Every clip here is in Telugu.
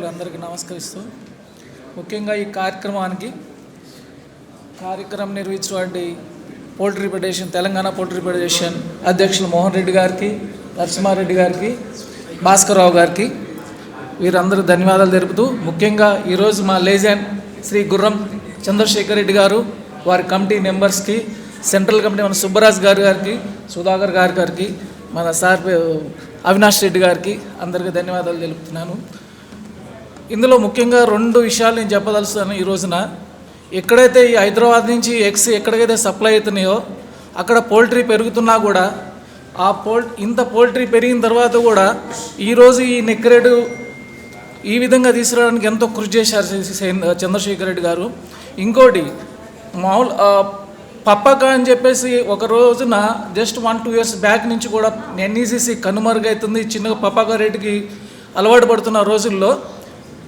అందరికీ నమస్కరిస్తూ ముఖ్యంగా ఈ కార్యక్రమం నిర్వహించినటువంటి poultry federation Telangana poultry federation అధ్యక్షులు మోహన్ రెడ్డి గారికి, నరసింహారెడ్డి గారికి, భాస్కర్రావు గారికి వీరందరూ ధన్యవాదాలు తెలుపుతూ ముఖ్యంగా ఈరోజు మా లేజెండ్ శ్రీ గుర్రం చంద్రశేఖర్ రెడ్డి గారు వారి కమిటీ మెంబర్స్కి, సెంట్రల్ కమిటీ మన సుబ్బరాజ్ గారికి, సుధాకర్ గారికి, మన సార్ అవినాష్ రెడ్డి గారికి అందరికీ ధన్యవాదాలు తెలుపుతున్నాను. ఇందులో ముఖ్యంగా 2 విషయాలు నేను చెప్పదలుచుతాను. ఈ రోజున ఎక్కడైతే ఈ హైదరాబాద్ నుంచి ఎగ్స్ ఎక్కడికైతే సప్లై అవుతున్నాయో అక్కడ పోల్ట్రీ పెరుగుతున్నా కూడా ఇంత పోల్ట్రీ పెరిగిన తర్వాత కూడా ఈరోజు ఈ నెక్ రేటు ఈ విధంగా తీసుకురావడానికి ఎంతో కృషి చేశారు చంద్రశేఖర్ రెడ్డి గారు. ఇంకోటి మామూలు పప్పక అని చెప్పేసి ఒక రోజున జస్ట్ 1-2 ఇయర్స్ బ్యాక్ నుంచి కూడా NECC కనుమరుగవుతుంది, చిన్నగా పప్పక రేటుకి అలవాటు పడుతున్న రోజుల్లో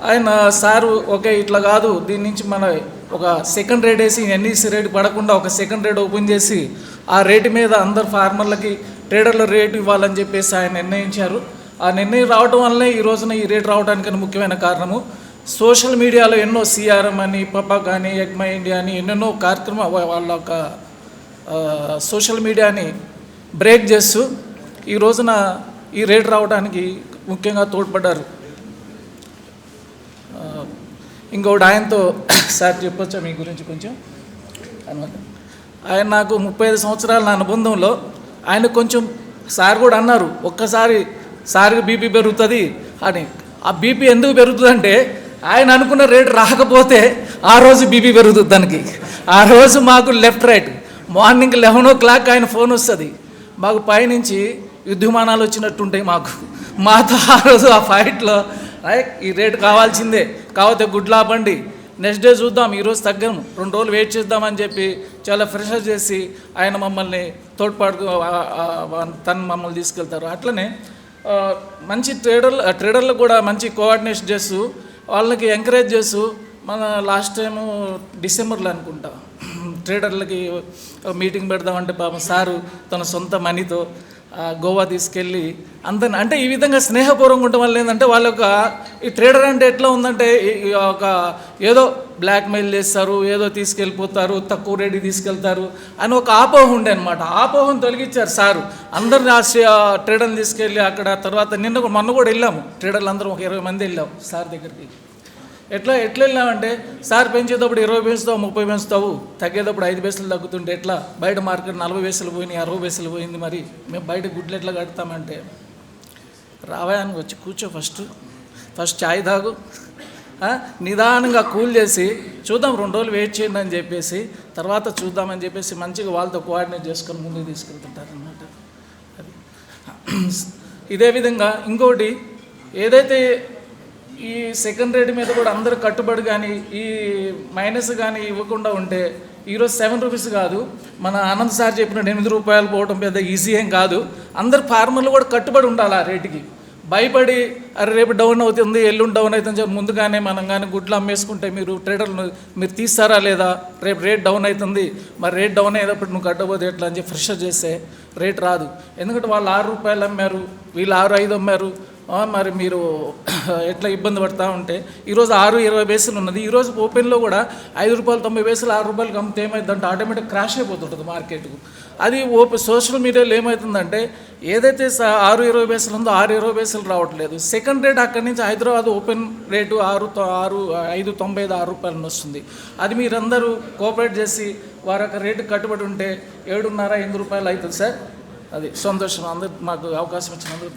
ఆయన సారు ఓకే ఇట్లా కాదు, దీని నుంచి మన ఒక సెకండ్ రేట్ వేసి NECC రేటు పడకుండా ఒక సెకండ్ రేట్ ఓపెన్ చేసి ఆ రేటు మీద అందరు ఫార్మర్లకి ట్రేడర్ల రేటు ఇవ్వాలని చెప్పేసి ఆయన నిర్ణయించారు. ఆ నిర్ణయం రావడం వల్లనే ఈ రోజున ఈ రేటు రావడానికి ముఖ్యమైన కారణము సోషల్ మీడియాలో ఎన్నో CRM అని, పప్పా కానీ, ఎగ్మై ఇండియా అని ఎన్నెన్నో కార్యక్రమం వాళ్ళ ఒక సోషల్ మీడియాని బ్రేక్ చేస్తూ ఈ రోజున ఈ రేటు రావడానికి ముఖ్యంగా తోడ్పడ్డారు. ఇంకొకటి ఆయనతో సార్ చెప్పొచ్చా మీ గురించి కొంచెం అనమాట. ఆయన నాకు 35 సంవత్సరాల నా అనుబంధంలో ఆయన కొంచెం సార్ కూడా అన్నారు ఒక్కసారి సార్కి బీపీ పెరుగుతుంది అని. ఆ బీపీ ఎందుకు పెరుగుతుందంటే ఆయన అనుకున్న రేటు రాకపోతే ఆ రోజు బీపీ పెరుగుతుంది దానికి. ఆ రోజు మాకు లెఫ్ట్ రైట్ మార్నింగ్ 11 o'clock ఆయన ఫోన్ వస్తుంది, మాకు పైనుంచి యుద్ధమానాలు వచ్చినట్టుంటాయి మాతో ఆ రోజు ఆ ఫైట్లో ఈ రేటు కావాల్సిందే, కాకపోతే గుడ్లు ఆపండి, నెక్స్ట్ డే చూద్దాం, ఈరోజు తగ్గము, 2 రోజులు వెయిట్ చేద్దామని చెప్పి చాలా ప్రెషర్ చేసి ఆయన మమ్మల్ని మమ్మల్ని తీసుకెళ్తారు. అట్లనే మంచి ట్రేడర్లకు కూడా మంచి కోఆర్డినేషన్ చేస్తూ వాళ్ళకి ఎంకరేజ్ చేస్తూ మన లాస్ట్ టైము డిసెంబర్లో అనుకుంటా ట్రేడర్లకి మీటింగ్ పెడదామంటే పాపం సారు తన సొంత మనీతో గోవా తీసుకెళ్ళి అందరిని అంటే ఈ విధంగా స్నేహపూర్వకంగా ఉండటం వల్ల ఏంటంటే వాళ్ళ ఈ ట్రేడర్ అంటే ఎట్లా ఉందంటే ఒక ఏదో బ్లాక్మెయిల్ చేస్తారు, ఏదో తీసుకెళ్ళిపోతారు, తక్కువ రేటుకి తీసుకెళ్తారు అని ఒక ఆపోహం ఉండే అనమాట. ఆపోహం తొలగించారు సారు. అందరిని ట్రేడర్ని తీసుకెళ్ళి అక్కడ తర్వాత మొన్న కూడా వెళ్ళాము, ట్రేడర్లు అందరం ఒక 20 మంది వెళ్ళాము సార్ దగ్గరికి. ఎట్లా వెళ్ళామంటే సార్ పెంచేటప్పుడు 20 పెంచుతావు, 30 పెంచుతావు, తగ్గేటప్పుడు 5 పైసలు తగ్గుతుంటే ఎట్లా, బయట మార్కెట్ 40 పైసలు పోయినాయి, 60 పైసలు పోయింది, మరి మేము బయట గుడ్లు ఎట్లా కడతామంటే రావాయానికి వచ్చి కూర్చో, ఫస్ట్ ఛాయ్ తాగు, నిదానంగా కూల్ చేసి చూద్దాం, 2 రోజులు వెయిట్ చేయండి అని చెప్పేసి తర్వాత చూద్దామని చెప్పేసి మంచిగా వాళ్ళతో కోఆర్డినేట్ చేసుకొని ముందుకు తీసుకెళ్తుంటారు అన్నమాట. అది ఇదే విధంగా ఇంకోటి ఏదైతే ఈ సెకండ్ రేట్ మీద కూడా అందరూ కట్టుబడి కానీ ఈ మైనస్ కానీ ఇవ్వకుండా ఉంటే ఈరోజు 7 రూపీస్ కాదు, మన ఆనంద్ సార్ చెప్పినట్టు 8 రూపాయలు పోవడం పెద్ద ఈజీ ఏం కాదు. అందరు ఫార్మర్లు కూడా కట్టుబడి ఉండాలి ఆ రేటుకి. భయపడి అరే రేపు డౌన్ అవుతుంది, ఎల్లుండి డౌన్ అవుతుంది చెప్పి ముందుగానే మనం కానీ గుడ్లు అమ్మేసుకుంటే మీరు ట్రేడర్లు మీరు తీస్తారా లేదా, రేపు రేట్ డౌన్ అవుతుంది, మరి రేట్ డౌన్ అయ్యేటప్పుడు నువ్వు కట్టబోతే ఎట్లా అని చెప్పి ప్రెషర్ చేస్తే రేట్ రాదు. ఎందుకంటే వాళ్ళు 6 రూపాయలు అమ్మారు, వీళ్ళు 6.5 అమ్మారు, మరి మీరు ఎట్లా ఇబ్బంది పడతా ఉంటే ఈరోజు 6.20 పైసలు ఉన్నది, ఈరోజు ఓపెన్లో కూడా 5 రూపాయలు 90 పైసలు 6 రూపాయలకి అమ్మితే ఏమవుతుందంటే ఆటోమేటిక్ క్రాష్ అయిపోతుంటుంది మార్కెట్కు. అది సోషల్ మీడియాలో ఏమవుతుందంటే ఏదైతే 6.20 పైసలు ఉందో 6.20 పైసలు రావట్లేదు. సెకండ్ రేట్ అక్కడి నుంచి హైదరాబాద్ ఓపెన్ రేటు 5.95 6 రూపాయలు వస్తుంది. అది మీరందరూ కోఆపరేట్ చేసి వారి యొక్క రేటు కట్టుబడి ఉంటే 7.5 8 రూపాయలు అవుతుంది సార్. అది సంతోషం. అందరు మాకు అవకాశం ఇచ్చినందుకు